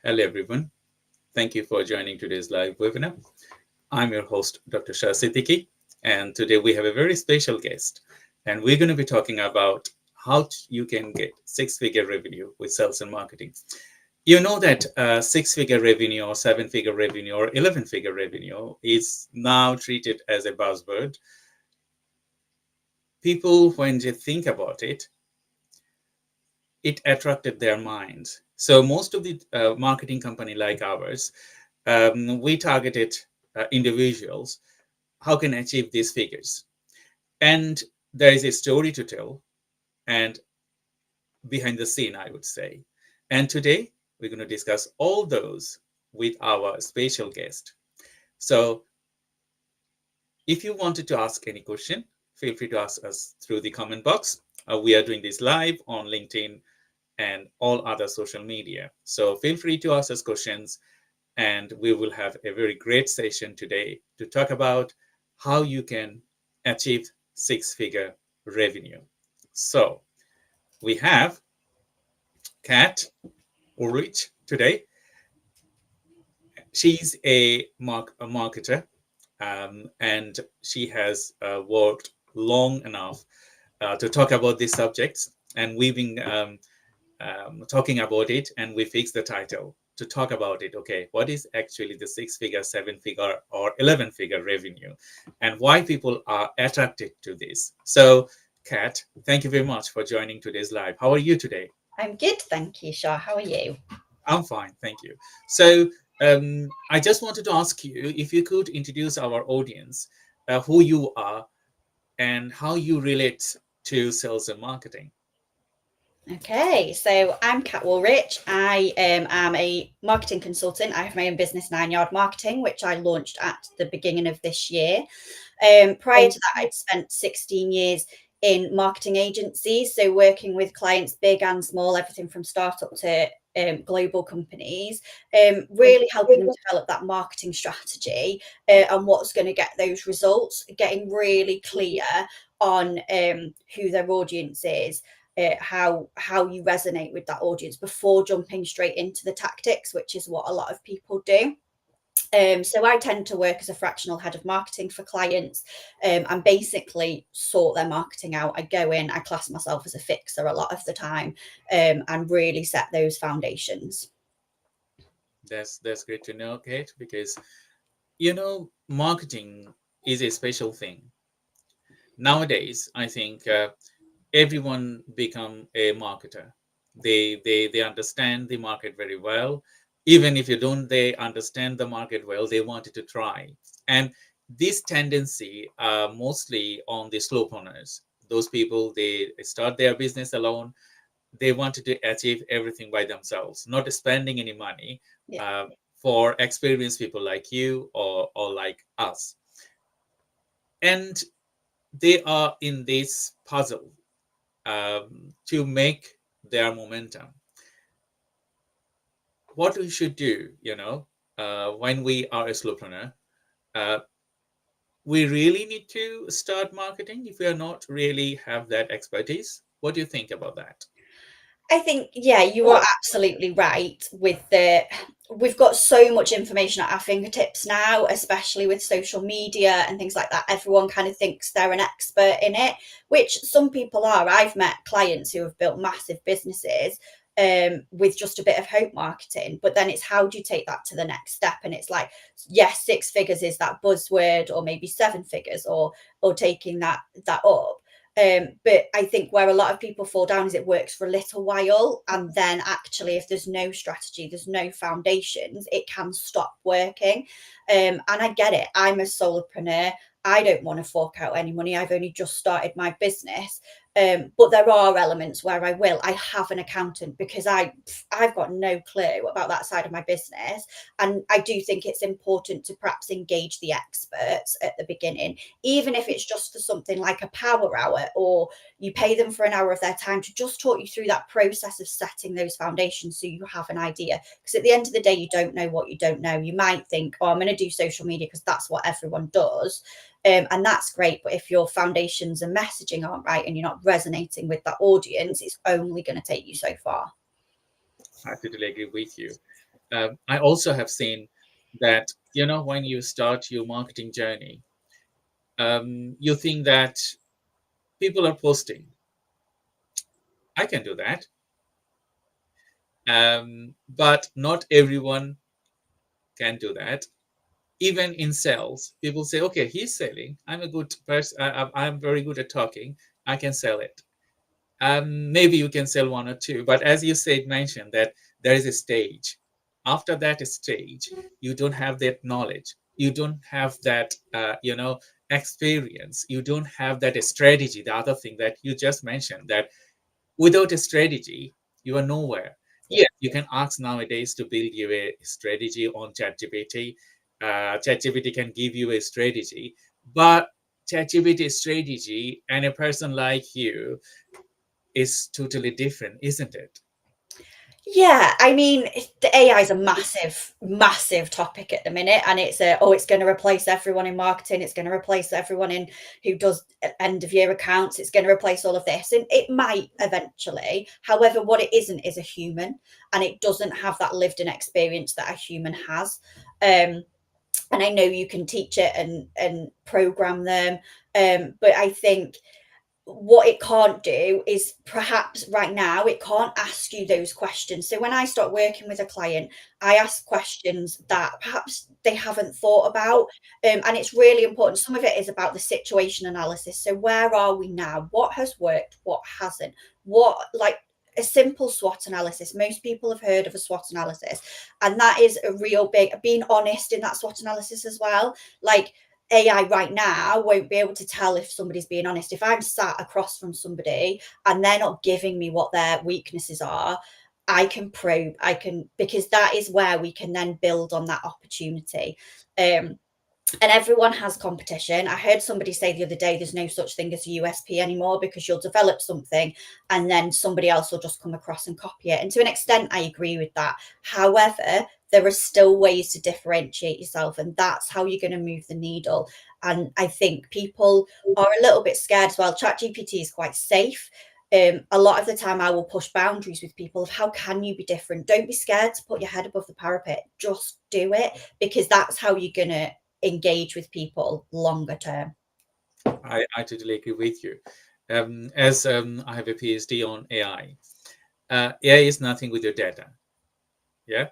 Hello, everyone. Thank you for joining today's live webinar. I'm your host, Dr. 𝐂𝐚𝐴, and today we have a very special guest, and we're going to be talking about how you can get six-figure revenue with sales and marketing. You know that six-figure revenue or seven-figure revenue or 11-figure revenue is now treated as a buzzword. People, when they think about it, it attracted their minds. So most of the marketing company like ours, we targeted individuals how can achieve these figures. And there is a story to tell and behind the scene, I would say. And today we're going to discuss all those with our special guest. So if you wanted to ask any question, feel free to ask us through the comment box. We are doing this live on LinkedIn and all other social media. So feel free to ask us questions, and we will have a very great session today to talk about how you can achieve six-figure revenue. So we have 𝐶 Ulrich today. She's a marketer, and she has worked long enough to talk about these subjects, and we've been talking about it, and we fixed the title to talk about it. Okay, what is actually the six-figure, seven-figure, or 11-figure revenue, and why people are attracted to this? So, 𝐶, thank you very much for joining today's live. How are you today? I'm good, thank you, Shah. How are you? I'm fine, thank you. So, I just wanted to ask you if you could introduce our audience who you are and how you relate to sales and marketing. Okay, so I'm 𝐶 Ulrich. I am a marketing consultant. I have my own business, 9 Yard Marketing, which I launched at the beginning of this year. Prior to that, I'd spent 16 years in marketing agencies, so working with clients big and small, everything from startup to global companies, really helping them develop that marketing strategy and what's going to get those results, getting really clear on who their audience is. How you resonate with that audience before jumping straight into the tactics, which is what a lot of people do. So I tend to work as a fractional head of marketing for clients, and basically sort their marketing out. I go in, I class myself as a fixer a lot of the time, and really set those foundations. That's great to know, Kate, because marketing is a special thing. Nowadays, I think everyone become a marketer. They understand the market very well. Even if you don't, they understand the market well. They wanted to try, and this tendency mostly on the slowpreneurs. Those people, they start their business alone. They wanted to achieve everything by themselves, not spending any money Yeah. for experienced people like you or like us. And they are in this puzzle to make their momentum. What we should do, when we are a slowpreneur, uh, we really need to start marketing if we are not really have that expertise. What do you think about that? I think, yeah, you are absolutely right with we've got so much information at our fingertips now, especially with social media and things like that. Everyone kind of thinks they're an expert in it, which some people are. I've met clients who have built massive businesses with just a bit of hope marketing, but then it's how do you take that to the next step? And it's like, yes, six figures is that buzzword, or maybe seven figures, or taking that up. But I think where a lot of people fall down is it works for a little while, and then actually if there's no strategy, there's no foundations, it can stop working. And I get it. I'm a solopreneur. I don't want to fork out any money. I've only just started my business. But there are elements where I will. I have an accountant because I've got no clue about that side of my business. And I do think it's important to perhaps engage the experts at the beginning, even if it's just for something like a power hour, or you pay them for an hour of their time to just talk you through that process of setting those foundations so you have an idea. Because at the end of the day, you don't know what you don't know. You might think, oh, I'm going to do social media because that's what everyone does. And that's great. But if your foundations and messaging aren't right and you're not resonating with that audience, it's only going to take you so far. I totally agree with you. I also have seen that, when you start your marketing journey, you think that people are posting. I can do that. But not everyone can do that. Even in sales, people say, okay, he's selling. I'm a good person. I'm very good at talking. I can sell it. Maybe you can sell one or two, but as you said, mentioned that there is a stage. After that stage, you don't have that knowledge. You don't have that, experience. You don't have that strategy. The other thing that you just mentioned, that without a strategy, you are nowhere. Yeah. Yes, you can ask nowadays to build you a strategy on ChatGPT. ChatGPT can give you a strategy, but ChatGPT strategy and a person like you is totally different, isn't it? Yeah, I mean, the AI is a massive, massive topic at the minute, and it's going to replace everyone in marketing. It's going to replace everyone in who does end of year accounts. It's going to replace all of this, and it might eventually. However, what it isn't is a human, and it doesn't have that lived-in experience that a human has. And I know you can teach it and program them, but I think what it can't do is, perhaps right now it can't ask you those questions. So when I start working with a client, I ask questions that perhaps they haven't thought about, and it's really important. Some of it is about the situation analysis. So where are we now? What has worked? What hasn't? What, like, a simple SWOT analysis. Most people have heard of a SWOT analysis, and that is a real big, being honest in that SWOT analysis as well. Like, AI right now won't be able to tell if somebody's being honest. If I'm sat across from somebody and they're not giving me what their weaknesses are, I can probe, because that is where we can then build on that opportunity. And everyone has competition. I heard somebody say the other day, there's no such thing as a USP anymore, because you'll develop something and then somebody else will just come across and copy it. And to an extent, I agree with that. However, there are still ways to differentiate yourself, and that's how you're going to move the needle. And I think people are a little bit scared as well. ChatGPT is quite safe. A lot of the time I will push boundaries with people of how can you be different. Don't be scared to put your head above the parapet. Just do it, because that's how you're going to engage with people longer term. I totally agree with you. As I have a PhD on AI, AI is nothing with your data. Yeah,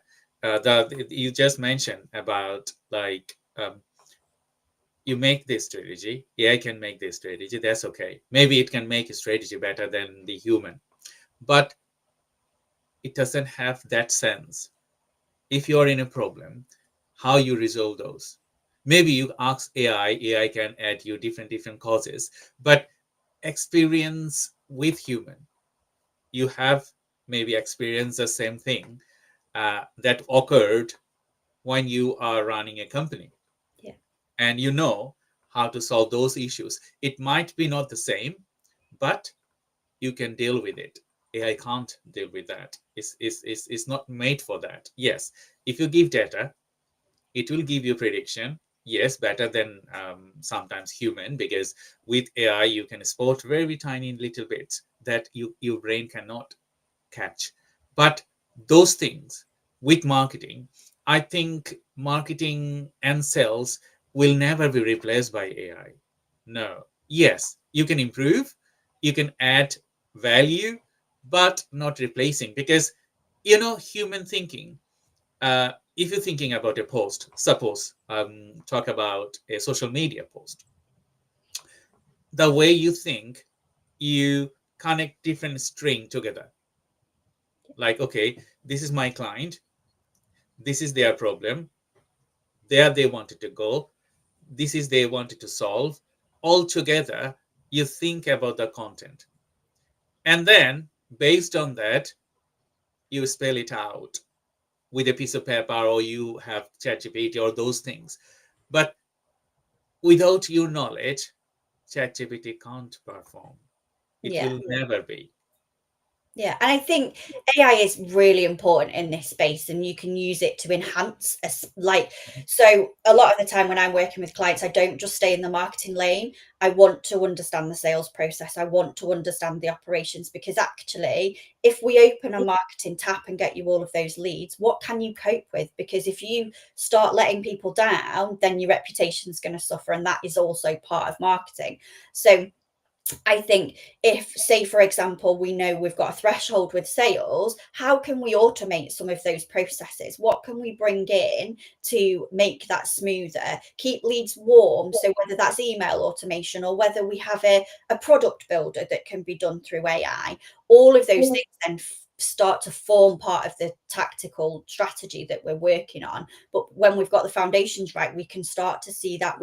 you just mentioned about, like, you make this strategy. AI can make this strategy. That's okay. Maybe it can make a strategy better than the human, but it doesn't have that sense. If you're in a problem, how you resolve those. Maybe you ask AI can add you different causes, but experience with human, you have maybe experienced the same thing that occurred when you are running a company, Yeah. and you know how to solve those issues. It might be not the same, but you can deal with it. AI can't deal with that. It's not made for that. Yes, if you give data, it will give you prediction. Yes, better than sometimes human, because with AI you can spot very tiny little bits that your brain cannot catch. But those things with marketing, I think marketing and sales will never be replaced by AI. No. Yes, you can improve, you can add value, but not replacing, because human thinking. If you're thinking about a post, suppose talk about a social media post, the way you think, you connect different string together. Like, okay, this is my client, this is their problem, there they wanted to go, this is they wanted to solve. All together, you think about the content, and then based on that, you spell it out with a piece of paper, or you have ChatGPT or those things. But without your knowledge, ChatGPT can't perform. It Yeah. will never be. Yeah, and I think AI is really important in this space, and you can use it to enhance so a lot of the time when I'm working with clients, I don't just stay in the marketing lane. I want to understand the sales process. I want to understand the operations, because actually, if we open a marketing tap and get you all of those leads, what can you cope with? Because if you start letting people down, then your reputation's going to suffer, and that is also part of marketing. So I think if, say, for example, we know we've got a threshold with sales, how can we automate some of those processes? What can we bring in to make that smoother, keep leads warm? So whether that's email automation or whether we have a product builder that can be done through AI, all of those things then start to form part of the tactical strategy that we're working on. But when we've got the foundations right, we can start to see that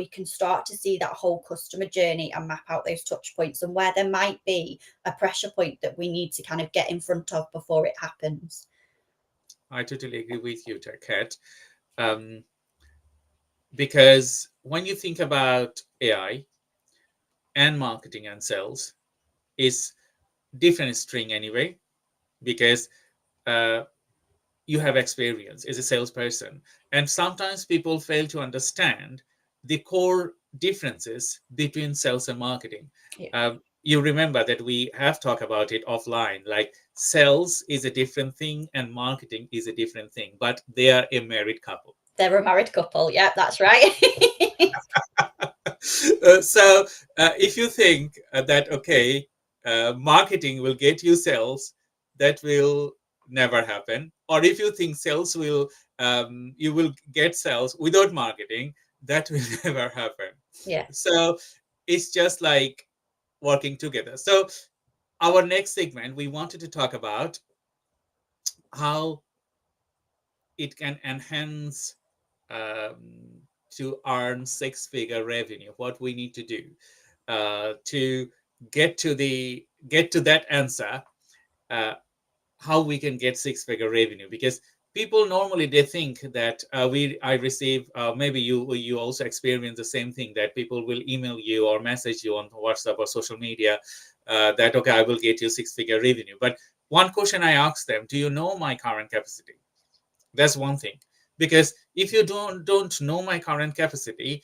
whole customer journey and map out those touch points and where there might be a pressure point that we need to kind of get in front of before it happens. I totally agree with you, Kat. Um, because when you think about AI and marketing and sales, is different string anyway, because uh, you have experience as a salesperson, and sometimes people fail to understand the core differences between sales and marketing. Yeah. You remember that we have talked about it offline, like sales is a different thing and marketing is a different thing, but they are a married couple. They're a married couple. Yeah, that's right. So if you think that, okay, marketing will get you sales, that will never happen. Or if you think sales will, you will get sales without marketing, that will never happen. Yeah. So it's just like working together. So our next segment, we wanted to talk about how it can enhance, to earn six-figure revenue, what we need to do to get to that answer, uh, how we can get six-figure revenue. Because people normally they think that we I receive, maybe you also experience the same thing, that people will email you or message you on WhatsApp or social media, that okay, I will get you six-figure revenue. But one question I ask them: do you know my current capacity? That's one thing. Because if you don't know my current capacity,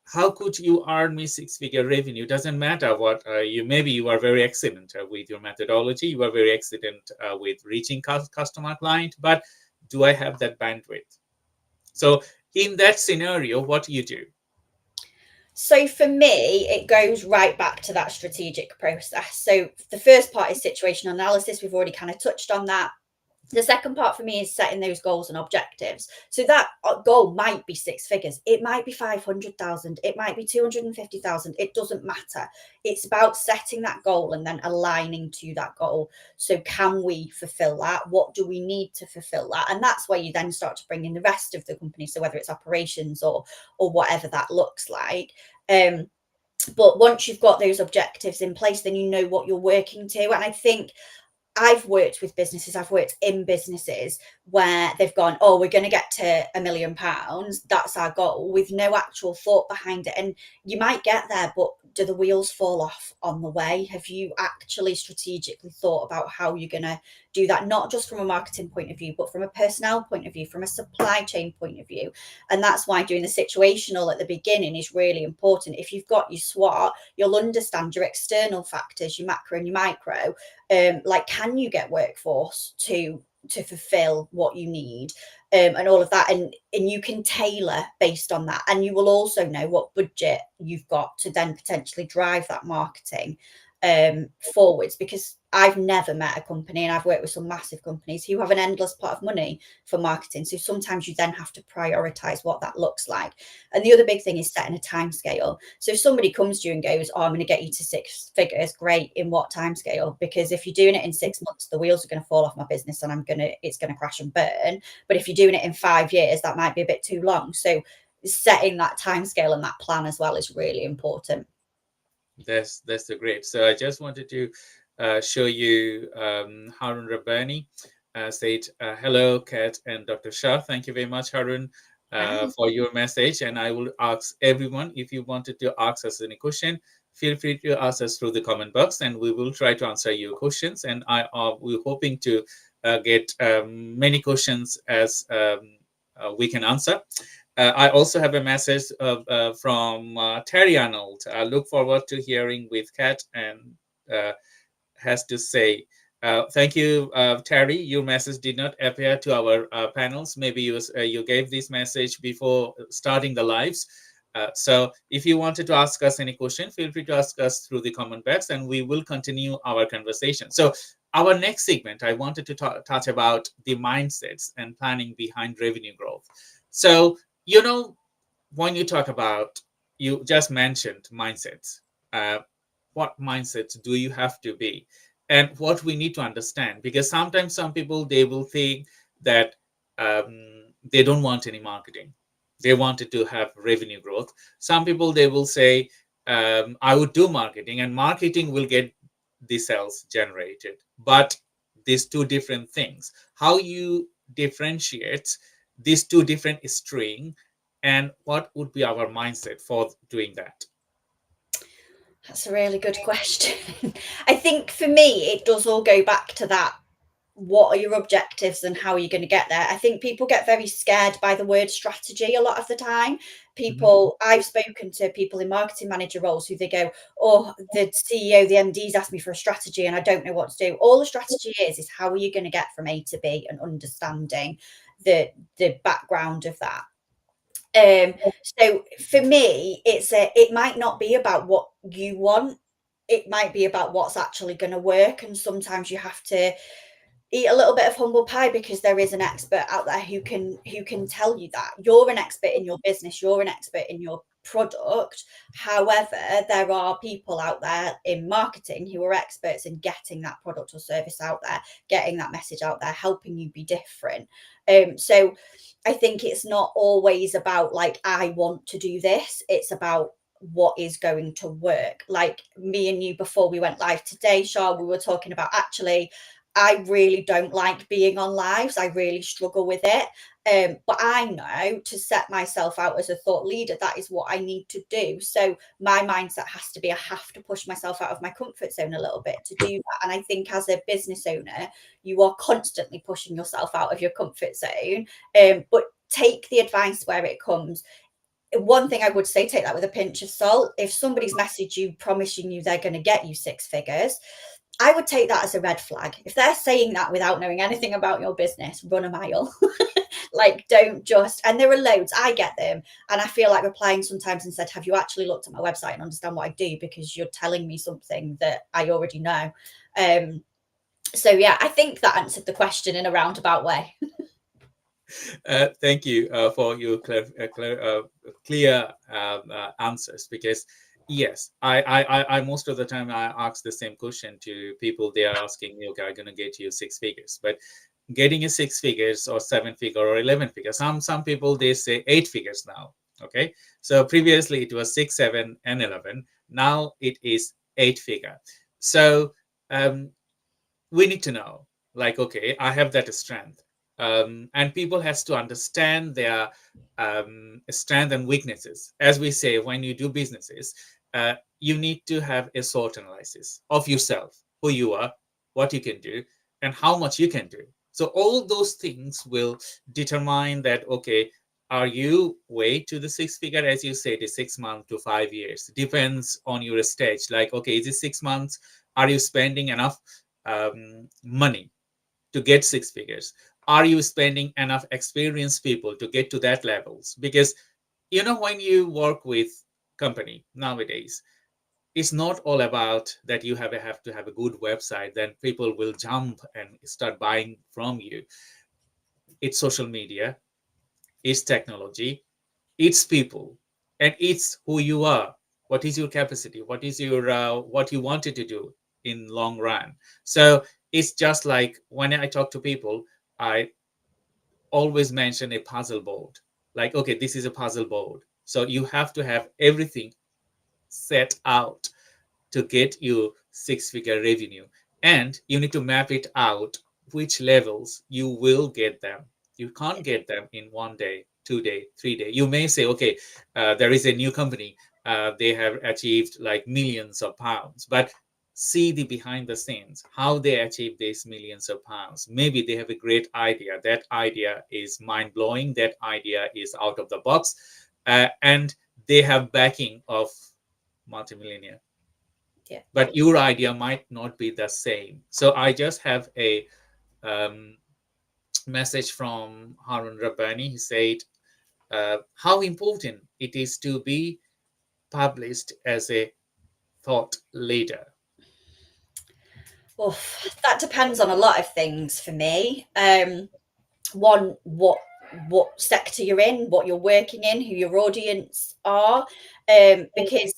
how could you earn me six-figure revenue? Doesn't matter what you, maybe you are very excellent with your methodology, you are very excellent with reaching customer client, but do I have that bandwidth? So in that scenario, what do you do? So for me, it goes right back to that strategic process. So the first part is situational analysis. We've already kind of touched on that. The second part for me is setting those goals and objectives. So that goal might be six figures. It might be 500,000. It might be 250,000. It doesn't matter. It's about setting that goal and then aligning to that goal. So can we fulfill that? What do we need to fulfill that? And that's where you then start to bring in the rest of the company. So whether it's operations or whatever that looks like. But once you've got those objectives in place, then you know what you're working to. And I think I've worked with businesses, I've worked in businesses where they've gone, oh, we're going to get to £1 million. That's our goal, with no actual thought behind it. And you might get there, but do the wheels fall off on the way? Have you actually strategically thought about how you're going to do that? Not just from a marketing point of view, but from a personnel point of view, from a supply chain point of view. And that's why doing the situational at the beginning is really important. If you've got your SWOT, you'll understand your external factors, your macro and your micro. Like, can you get workforce to fulfill what you need, and all of that, and you can tailor based on that, and you will also know what budget you've got to then potentially drive that marketing forwards. Because I've never met a company, and I've worked with some massive companies who have an endless pot of money for marketing. So sometimes you then have to prioritize what that looks like. And the other big thing is setting a time scale. So if somebody comes to you and goes, oh, I'm going to get you to six figures, great. In what time scale? Because if you're doing it in 6 months, the wheels are going to fall off my business and it's going to crash and burn. But if you're doing it in 5 years, that might be a bit too long. So setting that time scale and that plan as well is really important. That's the great. So I just wanted to show you Harun Rabbani said, hello, Kat and Dr. Shah. Thank you very much, Harun, for your message. And I will ask everyone, if you wanted to ask us any question, feel free to ask us through the comment box, and we will try to answer your questions. And we're hoping to get many questions as we can answer. I also have a message from Terry Arnold. I look forward to hearing with Kat and has to say. Thank you, Terry. Your message did not appear to our panels. Maybe you gave this message before starting the lives. So if you wanted to ask us any question, feel free to ask us through the comment box, and we will continue our conversation. So our next segment, I wanted to touch about the mindsets and planning behind revenue growth. So, when you talk about, you just mentioned mindsets. What mindsets do you have to be? And what we need to understand, because sometimes some people, they will think that they don't want any marketing, they wanted to have revenue growth. Some people, they will say, I would do marketing and marketing will get the sales generated. But these two different things, how you differentiate these two different string, and what would be our mindset for doing that? That's a really good question. I think for me, it does all go back to that. What are your objectives and how are you going to get there? I think people get very scared by the word strategy a lot of the time. I've spoken to people in marketing manager roles who they go, oh, the CEO, the MD's asked me for a strategy and I don't know what to do. All the strategy is how are you going to get from A to B, and understanding the background of that. So for me, it might not be about what you want. It might be about what's actually going to work. And sometimes you have to eat a little bit of humble pie, because there is an expert out there who can tell you that you're an expert in your business, you're an expert in your product. However, there are people out there in marketing who are experts in getting that product or service out there, getting that message out there, helping you be different. So I think it's not always about like, I want to do this. It's about what is going to work. Like me and you, before we went live today, Shah, we were talking about, actually, I really don't like being on lives. I really struggle with it. But I know to set myself out as a thought leader, that is what I need to do. So my mindset has to be, I have to push myself out of my comfort zone a little bit to do that. And I think as a business owner, you are constantly pushing yourself out of your comfort zone. But take the advice where it comes. One thing I would say, take that with a pinch of salt. If somebody's messaged you promising you they're going to get you 6 figures, I would take that as a red flag. If they're saying that without knowing anything about your business, run a mile. Like, don't just, and there are loads, I get them. And I feel like replying sometimes and said, have you actually looked at my website and understand what I do? Because you're telling me something that I already know. So yeah, I think that answered the question in a roundabout way. Thank you for your clear answers, because yes, I most of the time I ask the same question to people. They are asking me, okay, I'm going to get you 6 figures, but getting a 6 figures or 7 figure or 11 figures, some people, they say 8 figures now. Okay, so previously it was 6, 7 and 11. Now it is 8 figure. So we need to know, like, okay, I have that strength. And people has to understand their strength and weaknesses. As we say, when you do businesses, you need to have a SWOT analysis of yourself, who you are, what you can do, and how much you can do. So all those things will determine that, okay, are you way to the 6 figure, as you say, the 6 months to 5 years, depends on your stage. Like, okay, is it 6 months? Are you spending enough money to get 6 figures? Are you spending enough experienced people to get to that levels? Because when you work with company nowadays, it's not all about that you have to have a good website, then people will jump and start buying from you. It's social media, it's technology, it's people, and it's who you are. What is your capacity? What is your what you wanted to do in long run? So it's just like when I talk to people, I always mention a puzzle board. Like, okay, this is a puzzle board. So you have to have everything set out to get you 6-figure revenue. And you need to map it out, which levels you will get them. You can't get them in 1 day, 2 day, 3 day. You may say, okay, there is a new company. they have achieved like millions of pounds, but see the behind the scenes, how they achieve these millions of pounds. Maybe they have a great idea. That idea is mind blowing. That idea is out of the box, and they have backing of multimillionaire. Yeah. But your idea might not be the same. So I just have a message from Harun Rabbani. He said, how important it is to be published as a thought leader. Well, that depends on a lot of things for me. One, what sector you're in, what you're working in, who your audience are, because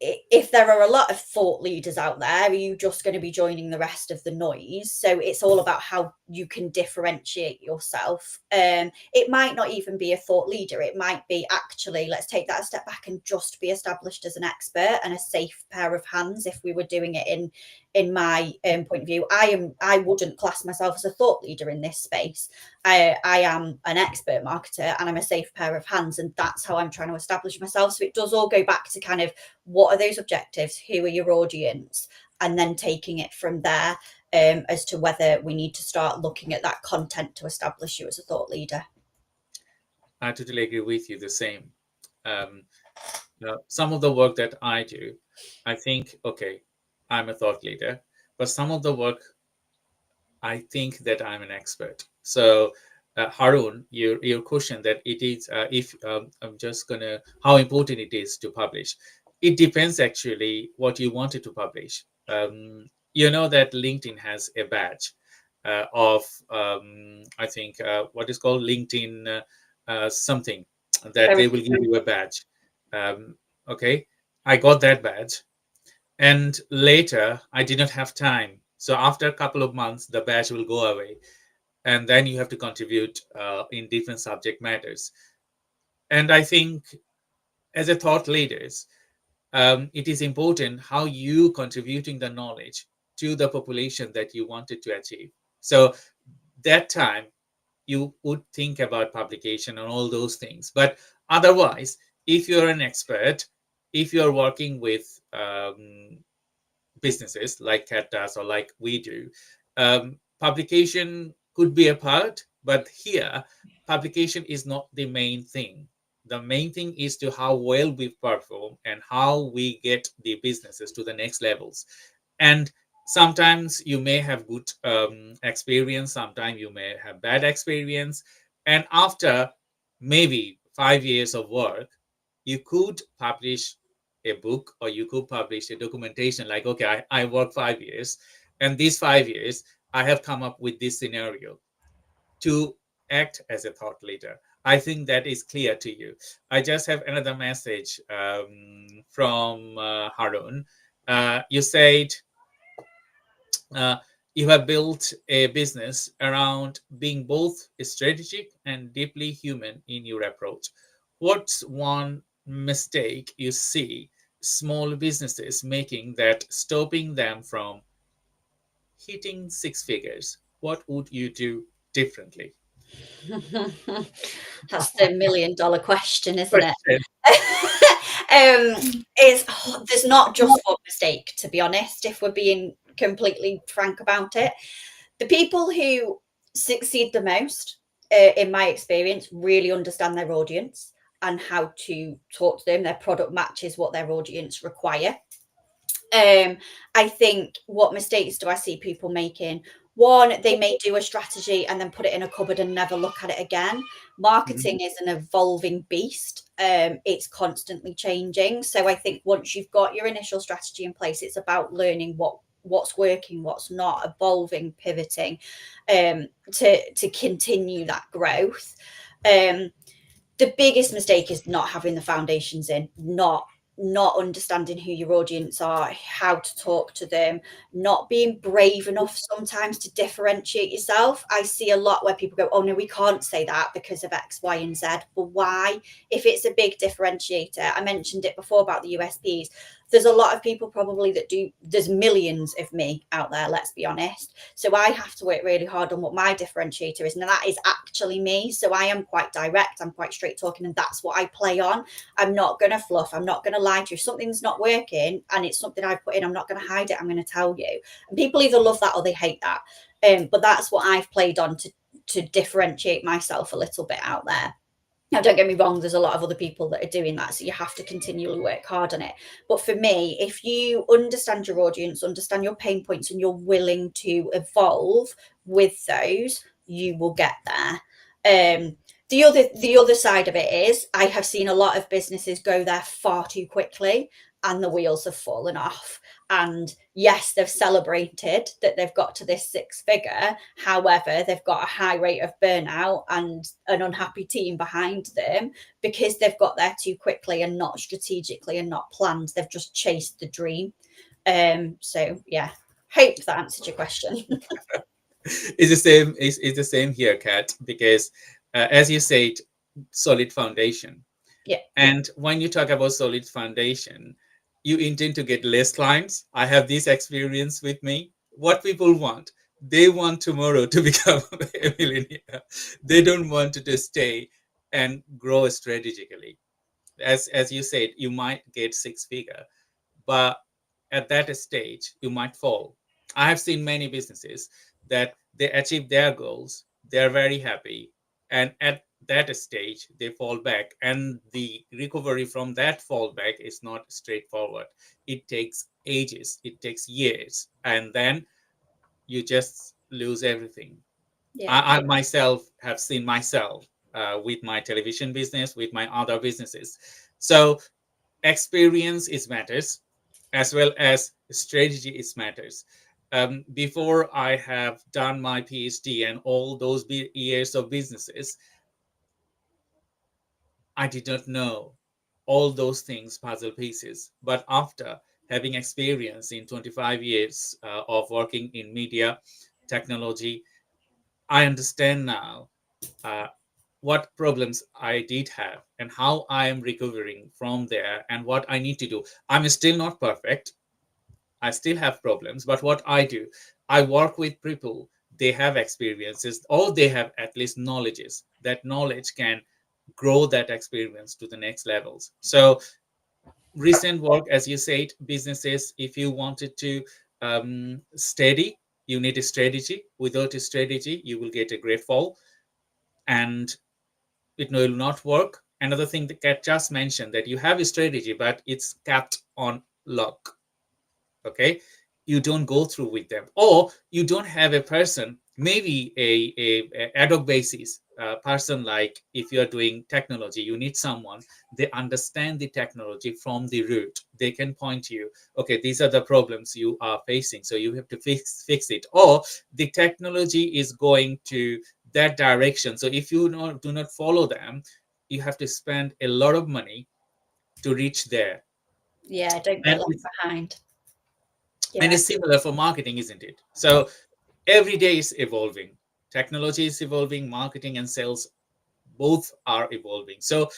if there are a lot of thought leaders out there, are you just going to be joining the rest of the noise? So it's all about how you can differentiate yourself. It might not even be a thought leader. It might be, actually, let's take that a step back and just be established as an expert and a safe pair of hands. If we were doing it in my point of view, I wouldn't class myself as a thought leader in this space. I am an expert marketer and I'm a safe pair of hands, and that's how I'm trying to establish myself. So it does all go back to kind of, what are those objectives? Who are your audience? And then taking it from there as to whether we need to start looking at that content to establish you as a thought leader. I totally agree with you. The same. Some of the work that I do, I think, okay, I'm a thought leader, but some of the work, I think that I'm an expert. So, Harun, your question that it is, if I'm just gonna, how important it is to publish. It depends actually what you wanted to publish. You know that LinkedIn has a badge of, I think, what is called LinkedIn something, that they will give you a badge. Okay, I got that badge, and later I did not have time. So after a couple of months, the badge will go away, and then you have to contribute in different subject matters. And I think as a thought leaders, it is important how you contributing the knowledge to the population that you wanted to achieve. So that time you would think about publication and all those things. But otherwise, if you're an expert, if you're working with businesses like Cat does or like we do, publication could be a part, but here, publication is not the main thing. The main thing is to how well we perform and how we get the businesses to the next levels. And sometimes you may have good experience, sometimes you may have bad experience. And after maybe 5 years of work, you could publish a book or you could publish a documentation like, okay, I worked 5 years, and these 5 years I have come up with this scenario to act as a thought leader. I think that is clear to you. I just have another message from Harun. You said you have built a business around being both strategic and deeply human in your approach. What's one mistake you see small businesses making that stopping them from hitting six figures? What would you do differently? That's the $1 million question, isn't it? Question. There's not just one mistake, to be honest, if we're being completely frank about it. The people who succeed the most, in my experience, really understand their audience and how to talk to them. Their product matches what their audience require. I think, what mistakes do I see people making? One, they may do a strategy and then put it in a cupboard and never look at it again. Marketing is an evolving beast. It's constantly changing. So I think once you've got your initial strategy in place, it's about learning what's working, what's not, evolving, pivoting, to continue that growth. The biggest mistake is not having the foundations in, not understanding who your audience are, how to talk to them, not being brave enough sometimes to differentiate yourself. I see a lot where people go, oh no, we can't say that because of X, Y, and Z. But why? If it's a big differentiator, I mentioned it before about the USPs. there's a lot of people probably that do, there's millions of me out there, let's be honest. So I have to work really hard on what my differentiator is, and that is actually me. So I am quite direct, I'm quite straight talking, and that's what I play on. I'm not going to fluff, I'm not going to lie to you. If something's not working and it's something I've put in, I'm not going to hide it, I'm going to tell you. And people either love that or they hate that. But that's what I've played on to differentiate myself a little bit out there. Now, don't get me wrong, there's a lot of other people that are doing that, so you have to continually work hard on it. But for me, if you understand your audience, understand your pain points, and you're willing to evolve with those, you will get there. The other side of it is, I have seen a lot of businesses go there far too quickly, and the wheels have fallen off. And yes, they've celebrated that they've got to this six figure. However, they've got a high rate of burnout and an unhappy team behind them because they've got there too quickly and not strategically and not planned. They've just chased the dream. So yeah, hope that answered your question. It's the same. It's the same here, Kat, because as you said, solid foundation. Yeah. And when you talk about solid foundation, you intend to get less clients. I have this experience with me. What people want, they want tomorrow to become a millionaire. They don't want to stay and grow strategically. As you said, you might get six figure, but at that stage, you might fall. I have seen many businesses that they achieve their goals, they're very happy, and at that stage they fall back, and the recovery from that fallback is not straightforward. It takes ages, it takes years, and then you just lose everything. Yeah. I myself have seen myself with my television business, with my other businesses. So experience is matters, as well as strategy is matters. Before I have done my PhD and all those years of businesses, I did not know all those things, puzzle pieces. But after having experience in 25 years of working in media technology, I understand now uh, what problems I did have and how I am recovering from there and what I need to do. I'm still not perfect. I still have problems, but what I do, I work with people. They have experiences, or they have at least knowledges. That knowledge can grow that experience to the next levels. So recent work, as you said, businesses, if you wanted to steady, you need a strategy. Without a strategy, you will get a great fall, and it will not work. Another thing that Kat just mentioned, that you have a strategy, but it's capped on luck. Okay, you don't go through with them, or you don't have a person, maybe a ad hoc basis person. Like if you're doing technology, you need someone, they understand the technology from the root, they can point you, okay, these are the problems you are facing, so you have to fix it, or the technology is going to that direction, so if you do not follow them, you have to spend a lot of money to reach there. Yeah, don't get and left it's, behind. and Yeah. it's similar for marketing, isn't it? So every day is evolving, technology is evolving, marketing and sales both are evolving. So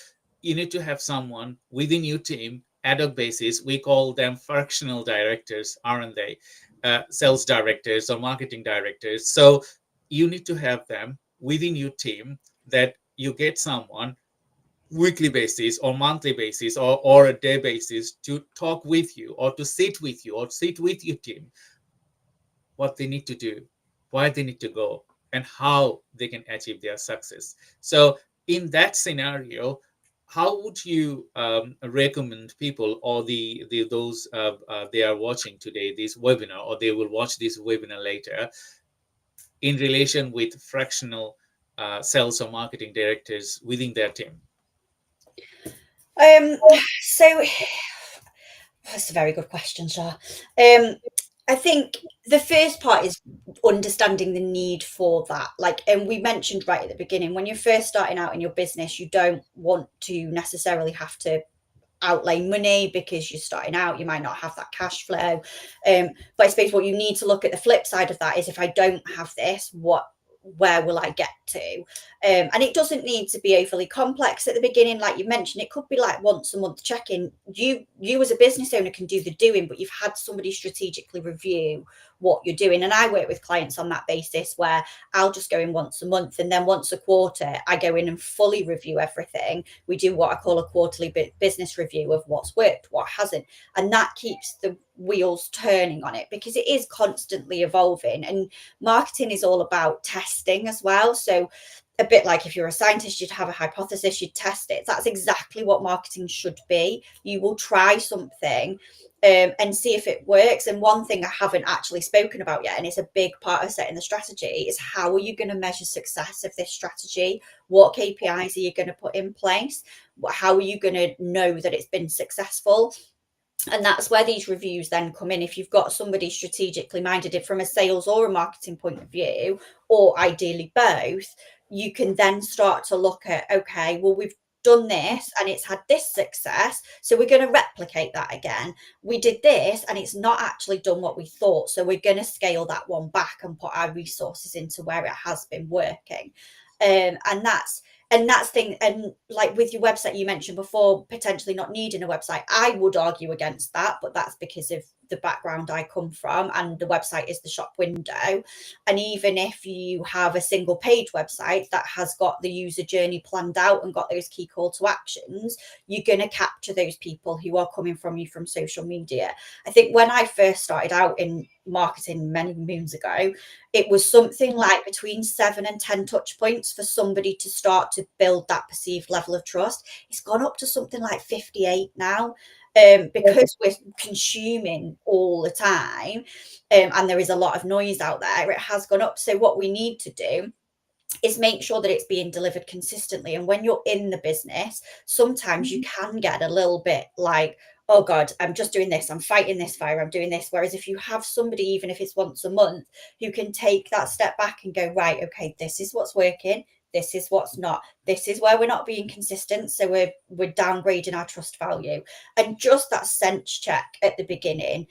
you need to have someone within your team, ad hoc basis, we call them fractional directors, aren't they? Sales directors or marketing directors. So you need to have them within your team, that you get someone weekly basis or monthly basis, or a day basis, to talk with you, or to sit with you, or sit with your team, what they need to do, why they need to go, and how they can achieve their success. So, in that scenario, how would you recommend people, or the those they are watching today this webinar, or they will watch this webinar later, in relation with fractional sales or marketing directors within their team? Um, so that's a very good question, Shah. I think the first part is understanding the need for that. Like, and we mentioned right at the beginning, when you're first starting out in your business, you don't want to necessarily have to outlay money because you're starting out, you might not have that cash flow. But I suppose what you need to look at, the flip side of that, is if I don't have this, what where will I get to? And it doesn't need to be overly complex at the beginning. Like you mentioned, it could be like once a month check-in. You as a business owner can do the doing, but you've had somebody strategically review what you're doing. And I work with clients on that basis, where I'll just go in once a month, and then once a quarter I go in and fully review everything. We do what I call a quarterly business review of what's worked, what hasn't, and that keeps the wheels turning on it, because it is constantly evolving. And marketing is all about testing as well. So a bit like if you're a scientist, you'd have a hypothesis, you'd test it. That's exactly what marketing should be. You will try something and see if it works. And one thing I haven't actually spoken about yet, and it's a big part of setting the strategy, is how are you going to measure success of this strategy? What KPIs are you going to put in place? How are you going to know that it's been successful? And that's where these reviews then come in. If you've got somebody strategically minded from a sales or a marketing point of view, or ideally both, you can then start to look at, okay, well, we've done this and it's had this success, so we're going to replicate that again. We did this and it's not actually done what we thought, so we're going to scale that one back and put our resources into where it has been working. And that's thing. And like with your website, you mentioned before potentially not needing a website. I would argue against that, but that's because of the background I come from, and the website is the shop window. And even if you have a single page website that has got the user journey planned out and got those key call to actions, you're going to capture those people who are coming from you from social media. I think when I first started out in marketing many moons ago, it was something like between 7 and 10 touch points for somebody to start to build that perceived level of trust. It's gone up to something like 58 now, because we're consuming all the time, and there is a lot of noise out there. It has gone up. So what we need to do is make sure that it's being delivered consistently. And when you're in the business, sometimes you can get a little bit like, oh God, I'm just doing this, I'm fighting this fire, I'm doing this. Whereas if you have somebody, even if it's once a month, who can take that step back and go, right, okay, this is what's working, this is what's not, this is where we're not being consistent, so we're downgrading our trust value. And just that sense check at the beginning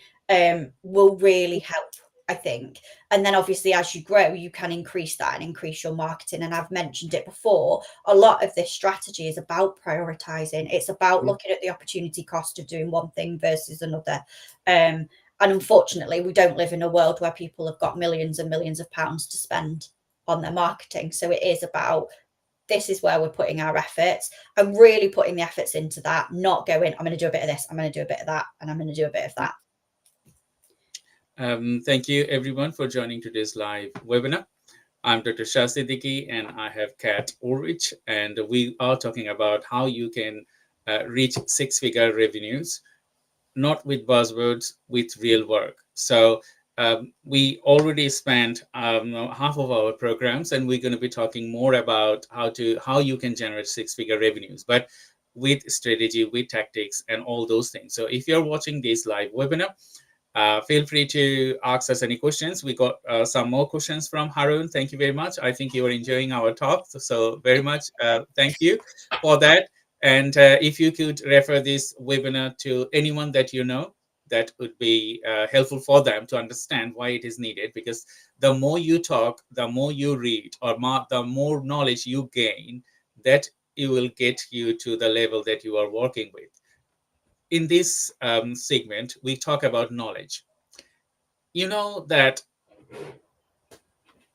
will really help, I think. And then obviously as you grow, you can increase that and increase your marketing. And I've mentioned it before, a lot of this strategy is about prioritizing. It's about looking at the opportunity cost of doing one thing versus another. And unfortunately, we don't live in a world where people have got millions and millions of pounds to spend on their marketing. So it is about, this is where we're putting our efforts, and really putting the efforts into that, not going, I'm going to do a bit of this, I'm going to do a bit of that, and I'm going to do a bit of that. Thank you everyone for joining today's live webinar. I'm Dr. 𝐂𝐶 Siddiqui, and I have Kat Ulrich, and we are talking about how you can reach six-figure revenues, not with buzzwords, with real work. So we already spent half of our programs, and we're going to be talking more about how you can generate six-figure revenues, but with strategy, with tactics, and all those things. So if you're watching this live webinar, feel free to ask us any questions. We got some more questions from Harun. Thank you very much. I think you are enjoying our talk. So very much thank you for that. And if you could refer this webinar to anyone that you know, that would be helpful for them to understand why it is needed. Because the more you talk, the more you read, or the more knowledge you gain, that it will get you to the level that you are working with. In this segment, we talk about knowledge. You know that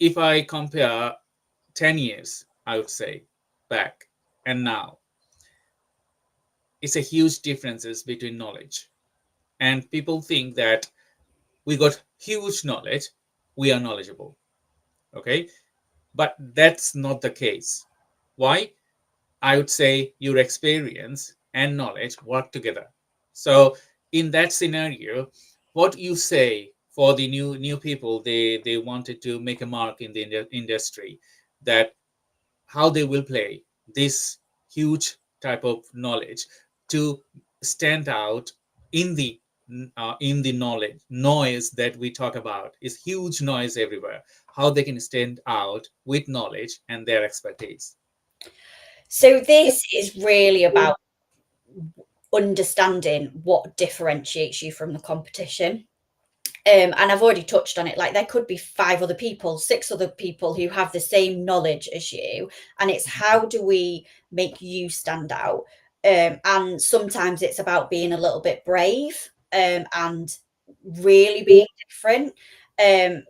if I compare 10 years, I would say, back and now, it's a huge differences between knowledge. And people think that we got huge knowledge, we are knowledgeable. Okay? But that's not the case. Why? I would say your experience and knowledge work together. So in that scenario, what you say for the new people, they wanted to make a mark in the industry, that how they will play this huge type of knowledge to stand out in the knowledge noise that we talk about, is huge noise everywhere. How they can stand out with knowledge and their expertise. So this is really about understanding what differentiates you from the competition. And I've already touched on it, like there could be 5 other people, 6 other people who have the same knowledge as you, and it's how do we make you stand out? And sometimes it's about being a little bit brave, and really being different. Um,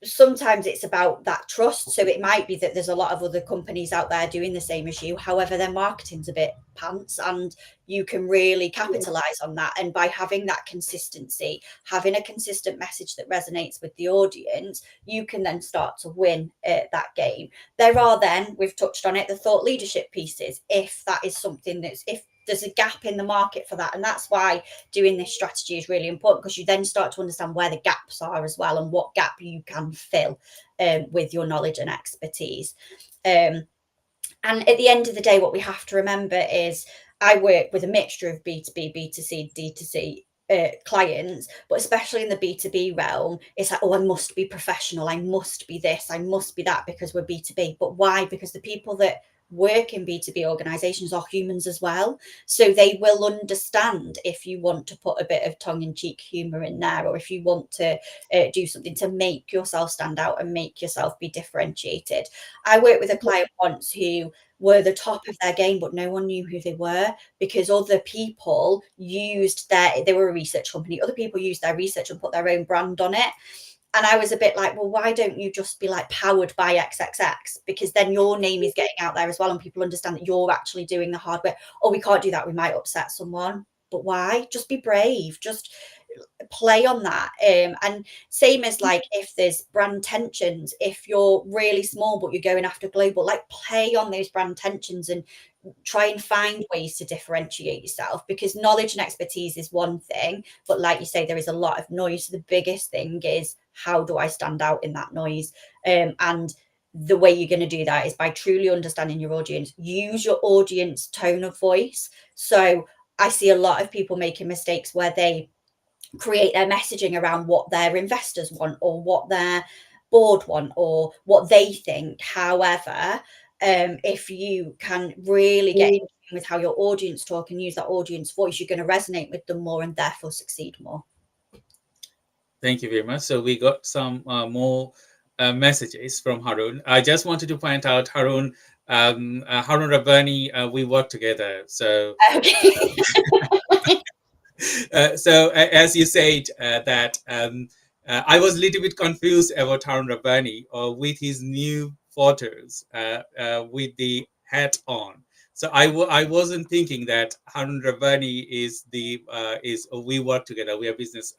Sometimes it's about that trust. So it might be that there's a lot of other companies out there doing the same as you. However, their marketing's a bit pants, and you can really capitalize on that. And by having that consistency, having a consistent message that resonates with the audience, you can then start to win that game. There are then, we've touched on it, the thought leadership pieces. If that is something if there's a gap in the market for that, and that's why doing this strategy is really important, because you then start to understand where the gaps are as well, and what gap you can fill with your knowledge and expertise. And at the end of the day, what we have to remember is I work with a mixture of B2B, B2C, D2C clients, but especially in the B2B realm, it's like, oh, I must be professional, I must be this, I must be that, because we're B2B. But why? Because the people that work in B2B organizations are humans as well. So they will understand if you want to put a bit of tongue-in-cheek humor in there, or if you want to do something to make yourself stand out and make yourself be differentiated. I worked with a client once who were the top of their game, but no one knew who they were, because other people used they were a research company, other people used their research and put their own brand on it. And I was a bit like, well, why don't you just be like powered by XXX? Because then your name is getting out there as well, and people understand that you're actually doing the hard work. Oh, we can't do that, we might upset someone. But why? Just be brave. Just play on that. And same as like if there's brand tensions, if you're really small but you're going after global, like play on those brand tensions and try and find ways to differentiate yourself, because knowledge and expertise is one thing, but like you say, there is a lot of noise. The biggest thing is, how do I stand out in that noise? And the way you're going to do that is by truly understanding your audience. Use your audience tone of voice. So I see a lot of people making mistakes where they create their messaging around what their investors want, or what their board want, or what they think. However, if you can really get in with how your audience talk and use that audience voice, you're going to resonate with them more and therefore succeed more. Thank you very much. So we got some more messages from Harun. I just wanted to point out, Harun Rabbani, we work together. So, okay. As you said, that I was a little bit confused about Harun Rabbani with his new photos with the hat on. So I wasn't thinking that Harun Rabbani is we work together. We are business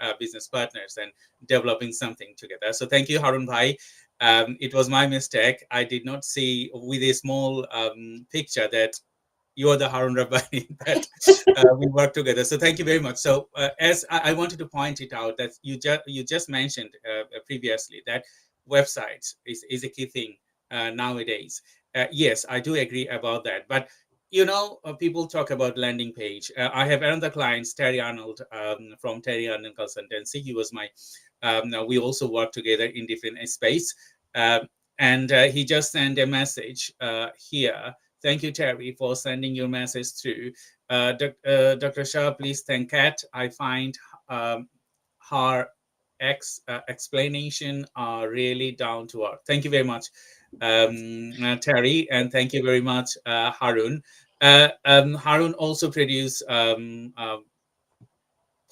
partners and developing something together. So thank you, Harun Bhai. It was my mistake. I did not see with a small picture that you are the Harun Rabbani that we work together. So thank you very much. So as I wanted to point it out that you just mentioned previously that websites is a key thing nowadays. Yes, I do agree about that. But people talk about landing page. I have another client, Terry Arnold, from Terry Arnold Consultancy. He was my. We also work together in different space, and he just sent a message here. Thank you, Terry, for sending your message through. Dr. Shah, please thank Kat. I find her explanation are really down to earth. Thank you very much, Terry, and thank you very much, Harun. Harun also produced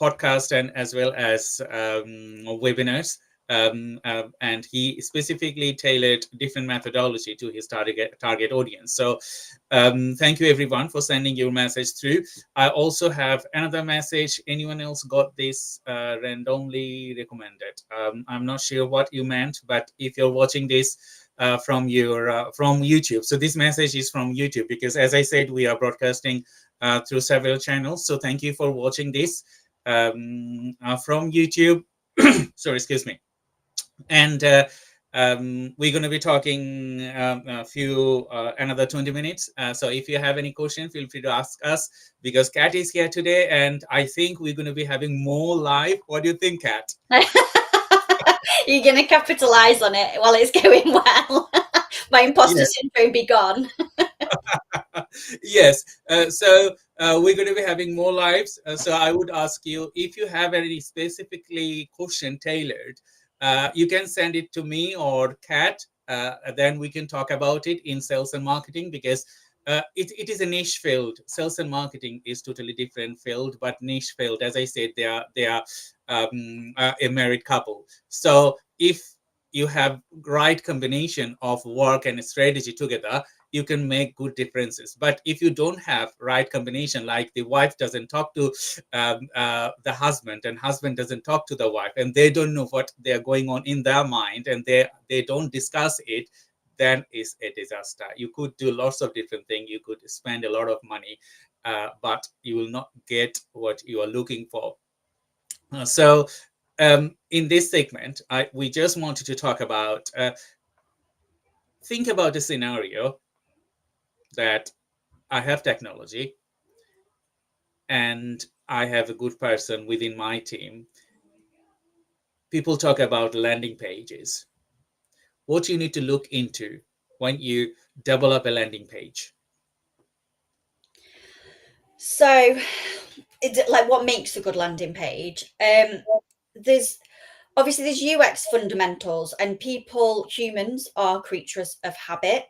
podcast and as well as webinars. And he specifically tailored different methodology to his target audience. So thank you everyone for sending your message through. I also have another message. Anyone else got this randomly recommended? I'm not sure what you meant, but if you're watching this from YouTube, so this message is from YouTube, because as I said, we are broadcasting through several channels. So thank you for watching this from YouTube. Sorry, excuse me. And we're going to be talking another 20 minutes. So if you have any questions, feel free to ask us, because Kat is here today, and I think we're going to be having more live. What do you think, Kat? You're going to capitalize on it while it's going well. My imposter syndrome be gone. Yes. So we're going to be having more lives. So I would ask you, if you have any specifically question tailored, you can send it to me or Kat. Then we can talk about it in sales and marketing, because it is a niche field. Sales and marketing is totally different field, but niche field. As I said, they are a married couple. So if you have right combination of work and strategy together, you can make good differences. But if you don't have right combination, like the wife doesn't talk to the husband, and husband doesn't talk to the wife, and they don't know what they're going on in their mind, and they don't discuss it, then it's a disaster. You could do lots of different things, you could spend a lot of money, but you will not get what you are looking for. So in this segment, we just wanted to talk about, think about a scenario that I have technology and I have a good person within my team. People talk about landing pages. What you need to look into when you develop a landing page. So, like, what makes a good landing page? There's obviously there's UX fundamentals, and humans are creatures of habit,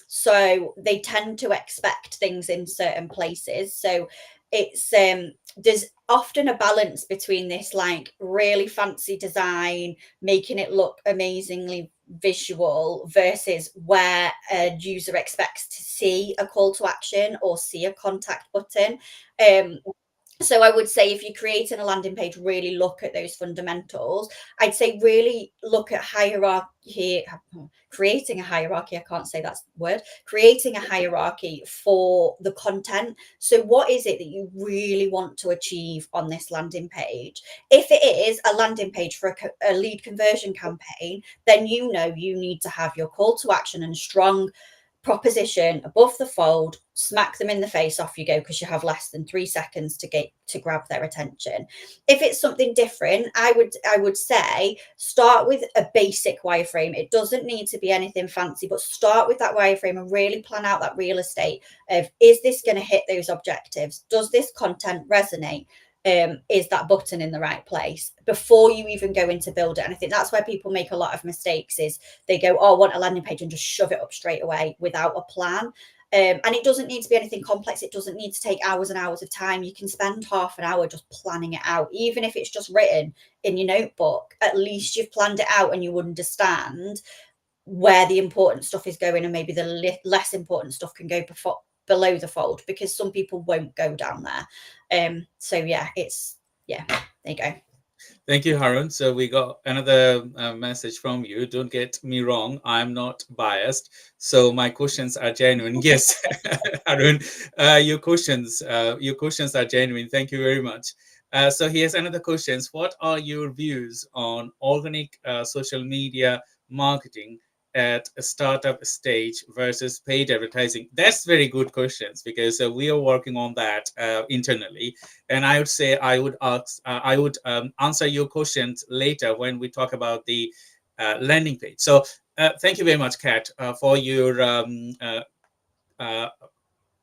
so they tend to expect things in certain places. So it's there's often a balance between this like really fancy design, making it look amazingly visual, versus where a user expects to see a call to action or see a contact button. um so I would say, if you're creating a landing page, really look at those fundamentals. I'd say really look at hierarchy, creating a hierarchy. I can't say that word. Creating a hierarchy for the content. So what is it that you really want to achieve on this landing page? If it is a landing page for a lead conversion campaign, then you know you need to have your call to action and strong proposition above the fold, smack them in the face, off you go, because you have less than 3 seconds to grab their attention. If it's something different, I would say start with a basic wireframe. It doesn't need to be anything fancy, but start with that wireframe and really plan out that real estate of, is this going to hit those objectives? Does this content resonate? Is that button in the right place before you even go into build it? And I think that's where people make a lot of mistakes, is they go, oh, I want a landing page, and just shove it up straight away without a plan. And it doesn't need to be anything complex. It doesn't need to take hours and hours of time. You can spend half an hour just planning it out. Even if it's just written in your notebook, at least you've planned it out and you understand where the important stuff is going, and maybe the less important stuff can go below the fold, because some people won't go down there. So yeah, there you go. Thank you, Harun. So we got another message from you. Don't get me wrong, I'm not biased, so my questions are genuine. Yes, Harun, your questions are genuine. Thank you very much. So here's another question. What are your views on organic social media marketing at a startup stage versus paid advertising? That's very good questions, because we are working on that internally. And I would say I would answer your questions later when we talk about the landing page. So thank you very much, Kat, for your uh,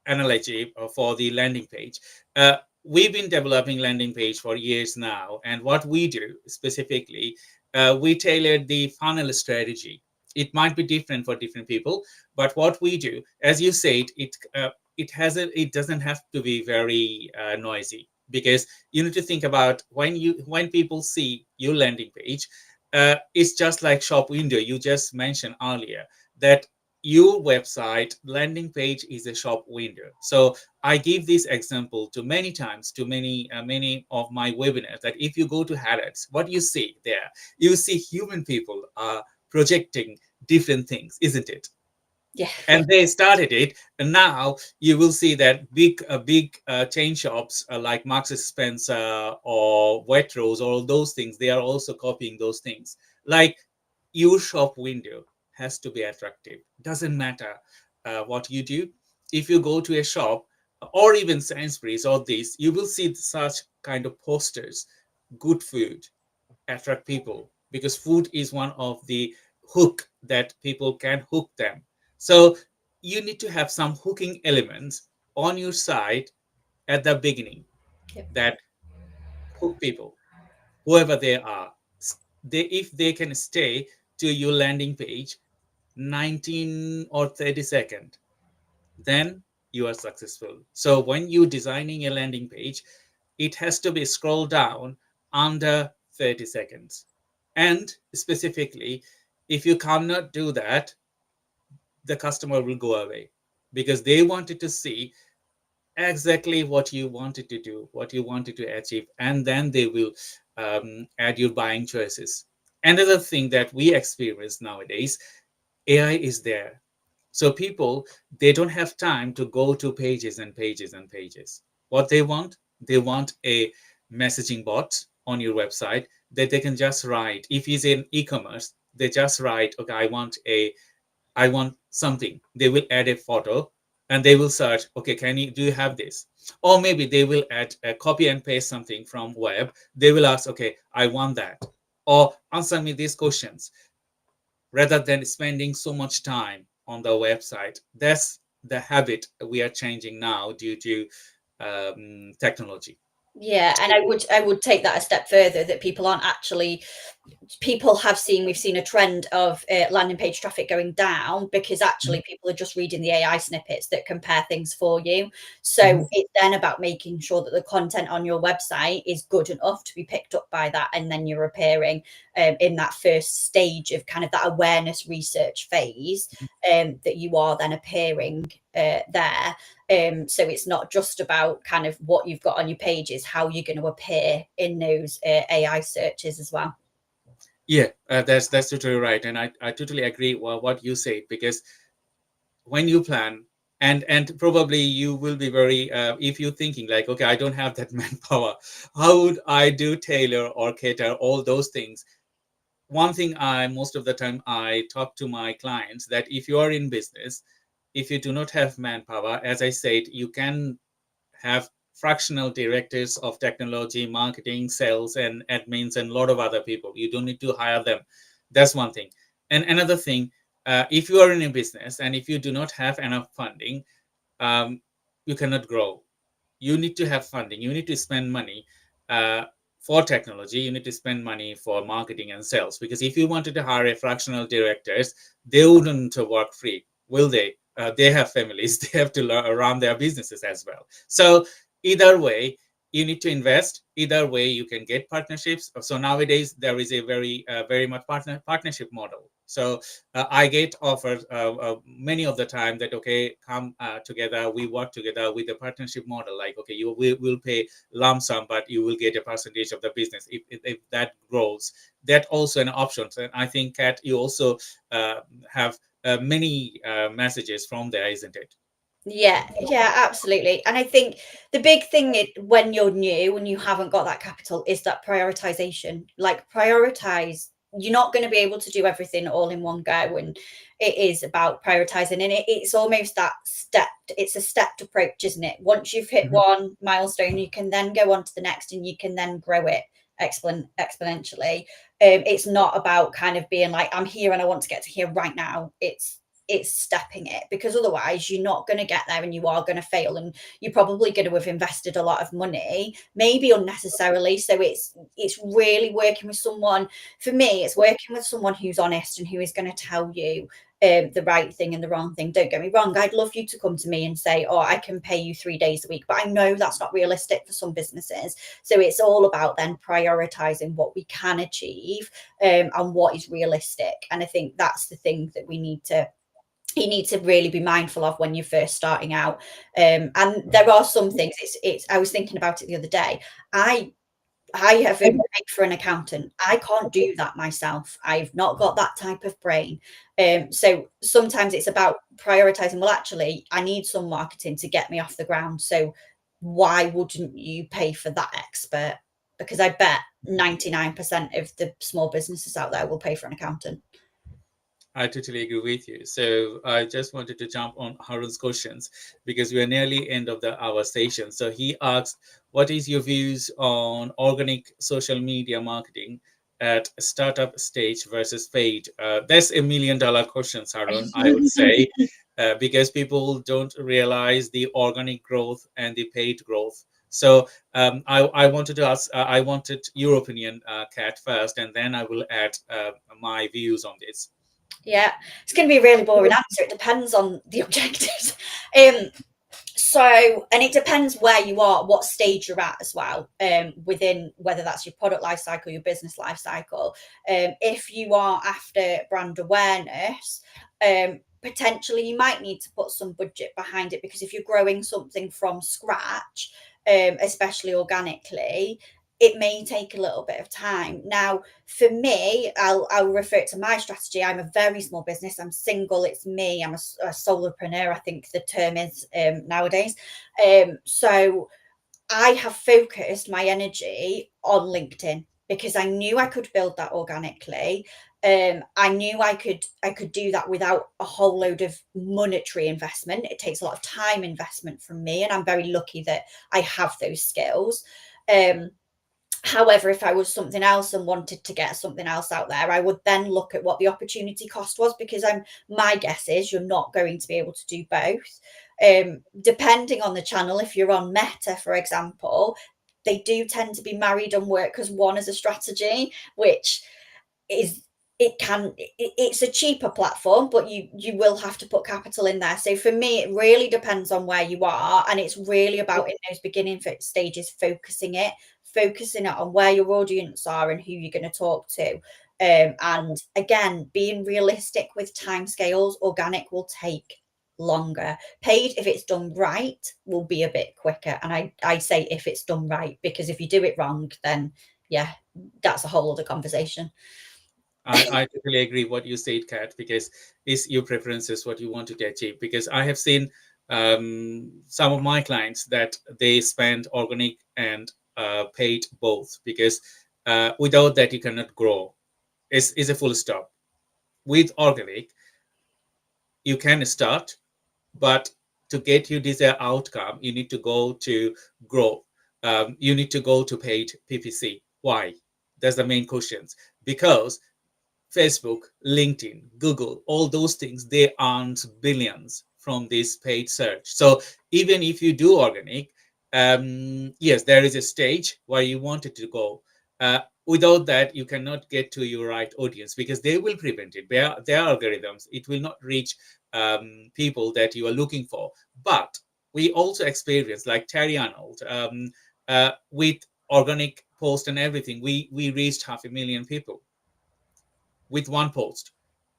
analogy for the landing page. We've been developing landing page for years now, and what we do specifically, we tailored the funnel strategy. It might be different for different people, but what we do, as you said, it doesn't have to be very noisy, because you need to think about, when people see your landing page, it's just like shop window. You just mentioned earlier that your website landing page is a shop window. So I give this example to many times to many of my webinars, that if you go to Harrods, what you see there, you see human people projecting different things, isn't it? Yeah. And they started it, and now you will see that big chain shops like Marks and Spencer or Waitrose, all those things, they are also copying those things. Like, your shop window has to be attractive. Doesn't matter what you do. If you go to a shop, or even Sainsbury's or this, you will see such kind of posters. Good food attract people, because food is one of the hook that people can hook them. So you need to have some hooking elements on your site, at the beginning Yep. that hook people, whoever they are. If they can stay to your landing page 19 or 30 seconds, then you are successful. So when you designing a landing page, it has to be scrolled down under 30 seconds. And specifically, if you cannot do that, the customer will go away because they wanted to see exactly what you wanted to do, what you wanted to achieve, and then they will add your buying choices. Another thing that we experience nowadays, AI is there. So people, they don't have time to go to pages and pages and pages. What they want a messaging bot on your website that they can just write. If he's in e-commerce, they just write, okay, I want something. They will add a photo and they will search, okay, do you have this? Or maybe they will add a copy and paste something from web. They will ask, okay, I want that. Or answer me these questions rather than spending so much time on the website. That's the habit we are changing now due to technology. Yeah, and I would take that a step further, that people aren't actually, people have seen, we've seen a trend of landing page traffic going down because actually people are just reading the AI snippets that compare things for you. So it's then about making sure that the content on your website is good enough to be picked up by that, and then you're appearing in that first stage of kind of that awareness research phase, that you are then appearing there. So it's not just about kind of what you've got on your pages, how you're going to appear in those AI searches as well. Yeah, that's totally right, and I totally agree with what you say, because when you plan, and probably you will be very if you're thinking like, okay, I don't have that manpower, how would I do tailor or cater all those things? One thing, I most of the time I talk to my clients that if you are in business, if you do not have manpower, as I said, you can have fractional directors of technology, marketing, sales, and admins, and a lot of other people. You don't need to hire them. That's one thing. And another thing, if you are in a business and if you do not have enough funding, you cannot grow. You need to have funding. You need to spend money for technology. You need to spend money for marketing and sales. Because if you wanted to hire a fractional directors, they wouldn't work free, will they? They have families. They have to run their businesses as well. So either way, you need to invest. Either way, you can get partnerships. So nowadays there is a very much partnership model. So I get offered many of the time that, okay, come together, we work together with a partnership model. Like, okay, you will pay lump sum, but you will get a percentage of the business if that grows. That also an option. And I think, Kat, you also have many messages from there, isn't it? Yeah, absolutely. And I think the big thing when you're new and you haven't got that capital is that prioritization. Like, prioritize. You're not going to be able to do everything all in one go, and it is about prioritizing. And it's almost that step. It's a stepped approach, isn't it? Once you've hit one milestone, you can then go on to the next, and you can then grow it exponentially. It's not about kind of being like, I'm here and I want to get to here right now. It's stepping it, because otherwise you're not going to get there and you are going to fail, and you're probably going to have invested a lot of money, maybe unnecessarily. So it's really working with someone. For me, it's working with someone who's honest and who is going to tell you the right thing and the wrong thing. Don't get me wrong, I'd love you to come to me and say, oh, I can pay you 3 days a week, but I know that's not realistic for some businesses. So it's all about then prioritizing what we can achieve, and what is realistic. And I think that's the thing that you need to really be mindful of when you're first starting out. And there are some things, it's I was thinking about it the other day. I have paid for an accountant. I can't do that myself. I've not got that type of brain. So sometimes it's about prioritizing. Well, actually, I need some marketing to get me off the ground. So why wouldn't you pay for that expert? Because I bet 99% of the small businesses out there will pay for an accountant. I totally agree with you. So I just wanted to jump on Harun's questions because we are nearly end of our session. So he asked, what is your views on organic social media marketing at startup stage versus paid? That's $1 million question, Harun, I would say. because people don't realize the organic growth and the paid growth. So I wanted to ask, I wanted your opinion, Kat, first, and then I will add my views on this. Yeah, it's going to be a really boring answer. It depends on the objectives. Um, So, and it depends where you are, what stage you're at as well, within whether that's your product life cycle, your business life cycle. If you are after brand awareness, potentially you might need to put some budget behind it, because if you're growing something from scratch, especially organically, it may take a little bit of time. Now, for me, I'll refer to my strategy. I'm a very small business. I'm single. It's me. I'm a solopreneur, I think the term is nowadays. So I have focused my energy on LinkedIn because I knew I could build that organically. I knew I could do that without a whole load of monetary investment. It takes a lot of time investment from me, and I'm very lucky that I have those skills. Um, However, if I was something else and wanted to get something else out there, I would then look at what the opportunity cost was, because my guess is you're not going to be able to do both. Depending on the channel, if you're on Meta, for example, they do tend to be married and work as one as a strategy, which is it's a cheaper platform, but you will have to put capital in there. So for me, it really depends on where you are, and it's really about in those beginning stages focusing it on where your audience are and who you're going to talk to. And again, being realistic with timescales. Organic will take longer. Paid, if it's done right, will be a bit quicker. And I say if it's done right, because if you do it wrong, then yeah, that's a whole other conversation. I totally agree what you said, Kat, because it's your preferences, what you want to achieve. Because I have seen some of my clients that they spend organic and paid both, because without that you cannot grow. Is a full stop. With organic, you can start, but to get your desired outcome, you need to go to grow. You need to go to paid PPC. Why? That's the main questions. Because Facebook, LinkedIn, Google, all those things, they earn billions from this paid search. So even if you do organic, yes, there is a stage where you want it to go. Without that, you cannot get to your right audience, because they will prevent it. Their algorithms, it will not reach people that you are looking for. But we also experience, like Terry Arnold, with organic post and everything, we reached 500,000 people with one post.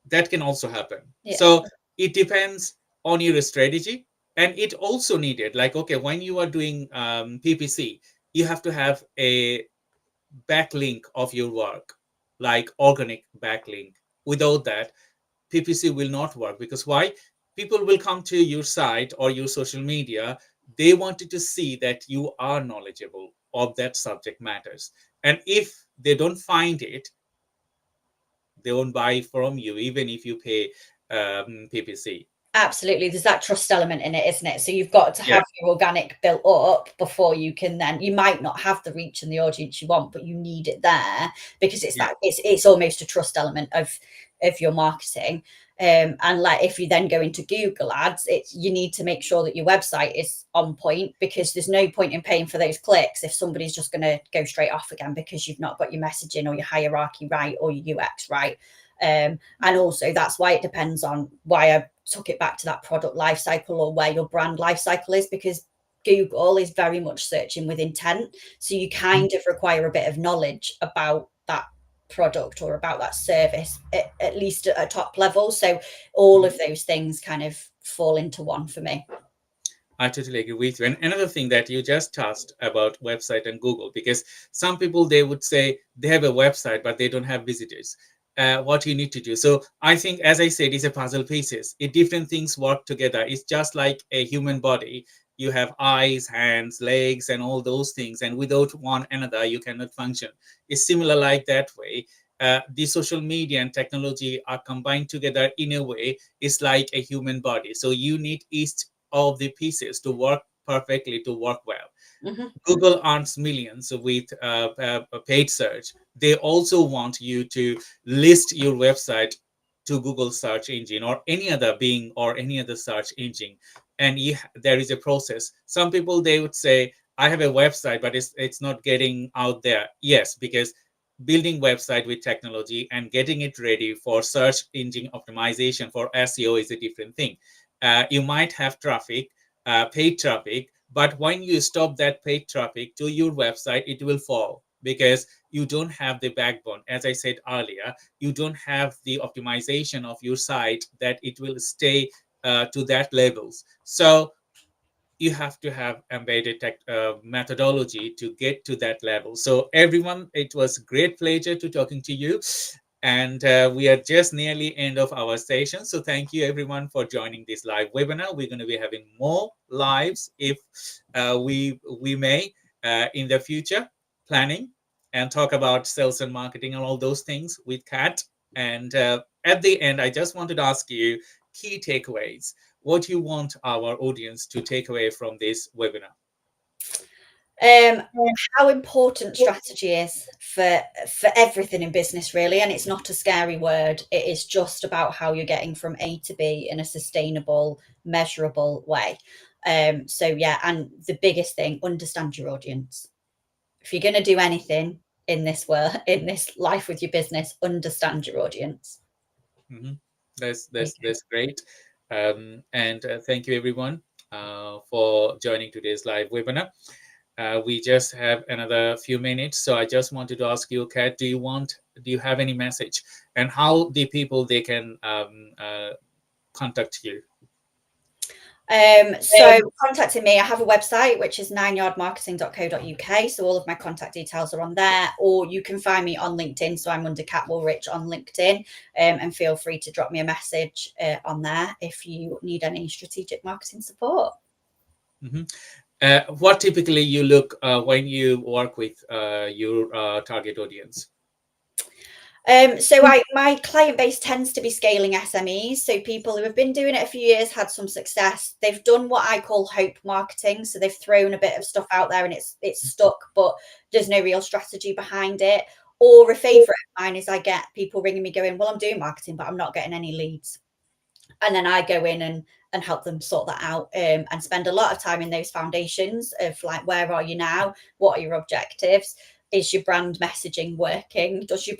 That can also happen. Yeah, So it depends on your strategy. And it also needed, like, okay, when you are doing PPC, you have to have a backlink of your work, like organic backlink. Without that, PPC will not work. Because why? People will come to your site or your social media. They wanted to see that you are knowledgeable of that subject matters. And if they don't find it, they won't buy from you, even if you pay PPC. absolutely. There's that trust element in it, isn't it? So you've got to Yeah, have your organic built up before you can then, you might not have the reach and the audience you want, but you need it there, because it's yeah, that it's almost a trust element of your marketing. And like if you then go into Google ads, it's you need to make sure that your website is on point, because there's no point in paying for those clicks if somebody's just going to go straight off again because you've not got your messaging or your hierarchy right or your UX right. And also that's why it depends on why I took it back to that product life cycle, or where your brand life cycle is, because Google is very much searching with intent. So you kind of require a bit of knowledge about that product or about that service, at least at a top level. So all of those things kind of fall into one for me. I totally agree with you. And another thing that you just touched about website and Google, because some people, they would say they have a website, but they don't have visitors. What you need to do. So I think, as I said, it's a puzzle pieces. If different things work together, it's just like a human body. You have eyes, hands, legs, and all those things. And without one another, you cannot function. It's similar like that way. The social media and technology are combined together in a way. It's like a human body. So you need each of the pieces to work perfectly, to work well. Mm-hmm. Google earns millions with paid search. They also want you to list your website to Google search engine or any other Bing or any other search engine, and there is a process. Some people, they would say, I have a website, but it's not getting out there. Yes, because building website with technology and getting it ready for search engine optimization for SEO is a different thing. You might have traffic, paid traffic, but when you stop that paid traffic to your website, it will fall because you don't have the backbone. As I said earlier, you don't have the optimization of your site that it will stay to that levels. So you have to have embedded methodology to get to that level. So everyone, it was great pleasure to talking to you, and we are just nearly end of our session. So thank you everyone for joining this live webinar. We're going to be having more lives if we may in the future, planning and talk about sales and marketing and all those things with Kat. And at the end, I just wanted to ask you key takeaways, what you want our audience to take away from this webinar. How important strategy is for everything in business, really. And it's not a scary word. It is just about how you're getting from A to B in a sustainable, measurable way. So yeah, and the biggest thing, understand your audience. If you're going to do anything in this world, in this life with your business, understand your audience. Mm-hmm. That's great. And thank you everyone for joining today's live webinar. We just have another few minutes, so I just wanted to ask you, Kat, do you have any message, and how the people they can contact you? So contacting me, I have a website which is 9yardmarketing.co.uk. So all of my contact details are on there, or you can find me on LinkedIn. So I'm under Kat Woolrich on LinkedIn, and feel free to drop me a message on there if you need any strategic marketing support. Mm-hmm. What typically you look when you work with your target audience? So my client base tends to be scaling SMEs. So people who have been doing it a few years, had some success. They've done what I call hope marketing. So they've thrown a bit of stuff out there and it's stuck, but there's no real strategy behind it. Or a favorite of mine is I get people ringing me going, well, I'm doing marketing, but I'm not getting any leads. And then I go in and help them sort that out, and spend a lot of time in those foundations of like, where are you now? What are your objectives? Is your brand messaging working? Does your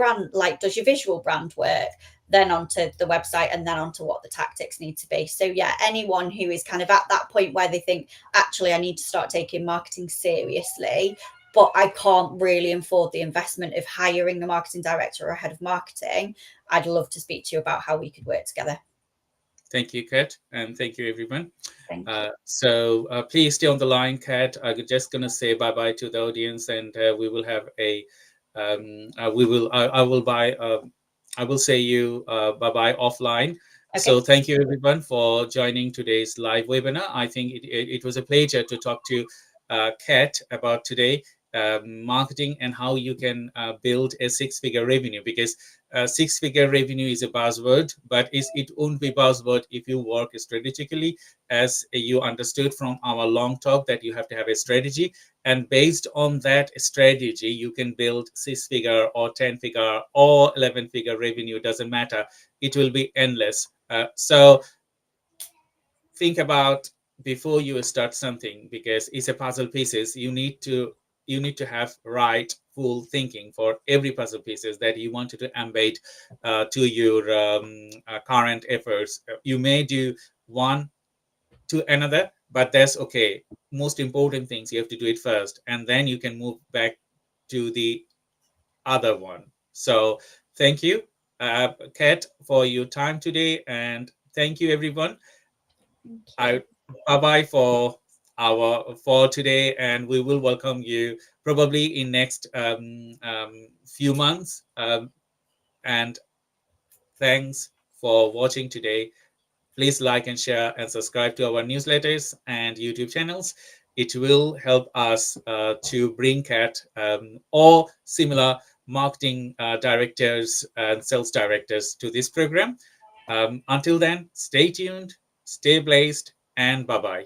visual brand work? Then onto the website, and then onto what the tactics need to be. So yeah, anyone who is kind of at that point where they think, actually, I need to start taking marketing seriously, but I can't really afford the investment of hiring a marketing director or a head of marketing, I'd love to speak to you about how we could work together. Thank you, Kat, and thank you, everyone. Thank you. So please stay on the line, Kat. I'm just gonna say bye bye to the audience, and we will have a we will I will buy I will say you bye bye offline. Okay. So thank you everyone for joining today's live webinar. I think it was a pleasure to talk to Kat about today marketing and how you can build a six-figure revenue, because six-figure revenue is a buzzword, but it won't be buzzword if you work strategically, as you understood from our long talk that you have to have a strategy, and based on that strategy you can build six-figure or 10-figure or 11-figure revenue. Doesn't matter, it will be endless. So think about before you start something, because it's a puzzle pieces. You need to have right full thinking for every puzzle pieces that you wanted to embed to your current efforts. You may do one to another, but that's okay. Most important things, you have to do it first, and then you can move back to the other one. So thank you, Kat, for your time today, and thank you everyone. I Bye bye for today, and we will welcome you probably in next few months. And thanks for watching today. Please like and share and subscribe to our newsletters and YouTube channels. It will help us to bring Kat or similar marketing directors and sales directors to this program. Until then, stay tuned, stay blessed, and bye bye.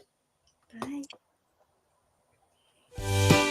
Bye.